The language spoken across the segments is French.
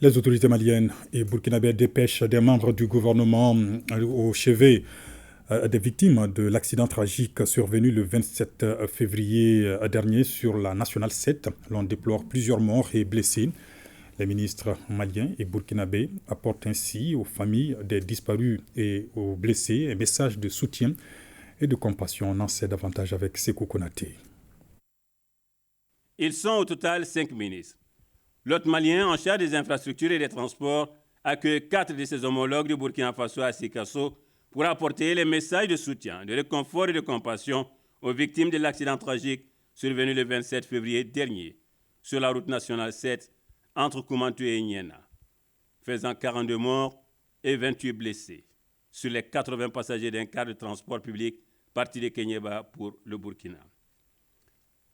Les autorités maliennes et burkinabées dépêchent des membres du gouvernement au chevet des victimes de l'accident tragique survenu le 27 février dernier sur la Nationale 7. L'on déplore plusieurs morts et blessés. Les ministres maliens et burkinabés apportent ainsi aux familles des disparus et aux blessés un message de soutien et de compassion. On en sait davantage avec Sékou Konaté. Ils sont au total 5 ministres. L'hôte malien en charge des infrastructures et des transports accueille 4 de ses homologues du Burkina Faso à Sikasso pour apporter les messages de soutien, de réconfort et de compassion aux victimes de l'accident tragique survenu le 27 février dernier sur la route nationale 7 entre Koumantou et Niena, faisant 42 morts et 28 blessés sur les 80 passagers d'un car de transport public parti de Kenyeba pour le Burkina.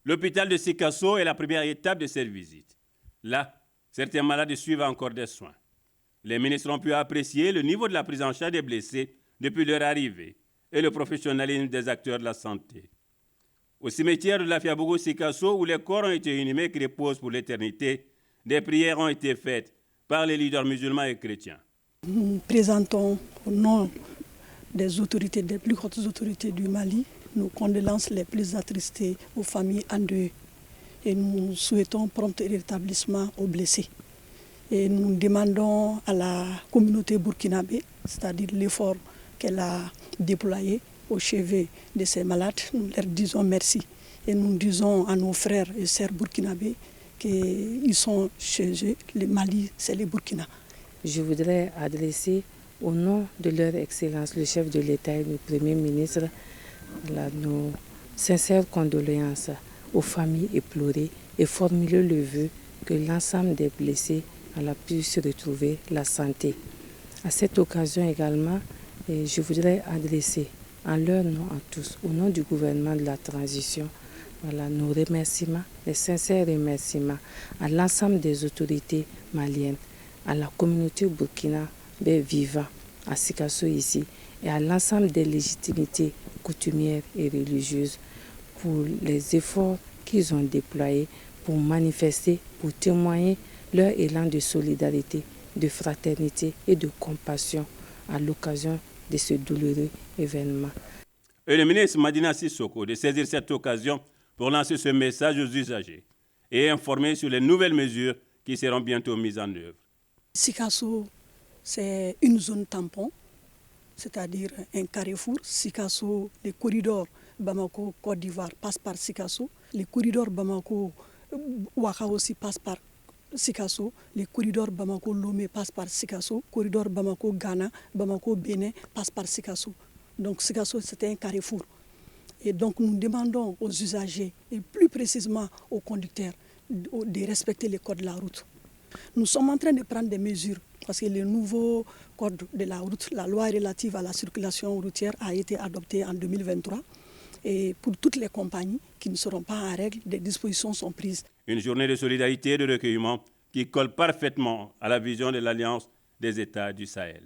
L'hôpital de Sikasso est la première étape de cette visite. Là, certains malades suivent encore des soins. Les ministres ont pu apprécier le niveau de la prise en charge des blessés depuis leur arrivée et le professionnalisme des acteurs de la santé. Au cimetière de la Fiabougou-Sikasso, où les corps ont été inhumés et qui reposent pour l'éternité, des prières ont été faites par les leaders musulmans et chrétiens. Nous présentons au nom des autorités, des plus hautes autorités du Mali, nos condoléances les plus attristées aux familles endeuillées. Et nous souhaitons prompt rétablissement aux blessés. Et nous demandons à la communauté burkinabé, c'est-à-dire l'effort qu'elle a déployé au chevet de ces malades, nous leur disons merci. Et nous disons à nos frères et sœurs burkinabés qu'ils sont chez eux, le Mali, c'est le Burkina. Je voudrais adresser au nom de leur Excellence, le chef de l'État et le Premier ministre, nos sincères condoléances aux familles éplorées et formuler le vœu que l'ensemble des blessés puissent retrouver la santé. À cette occasion également, je voudrais adresser en leur nom à tous, au nom du gouvernement de la transition, nos remerciements, les sincères remerciements à l'ensemble des autorités maliennes, à la communauté burkinabé vivant à Sikasso ici et à l'ensemble des légitimités coutumières et religieuses pour les efforts qu'ils ont déployés pour manifester, pour témoigner leur élan de solidarité, de fraternité et de compassion à l'occasion de ce douloureux événement. Et le ministre Madina Sissoko de saisir cette occasion pour lancer ce message aux usagers et informer sur les nouvelles mesures qui seront bientôt mises en œuvre. Sikasso, c'est une zone tampon, c'est-à-dire un carrefour. Sikasso, les corridors Bamako-Côte d'Ivoire passent par Sikasso. Les corridors Bamako-Ouaka aussi passent par Sikasso. Les corridors Bamako-Lomé passent par Sikasso. Les corridors Bamako-Ghana, Bamako-Bénin passent par Sikasso. Donc Sikasso, c'était un carrefour. Et donc nous demandons aux usagers, et plus précisément aux conducteurs, de respecter les codes de la route. Nous sommes en train de prendre des mesures parce que le nouveau code de la route, la loi relative à la circulation routière a été adoptée en 2023. Et pour toutes les compagnies qui ne seront pas en règle, des dispositions sont prises. Une journée de solidarité et de recueillement qui colle parfaitement à la vision de l'Alliance des États du Sahel.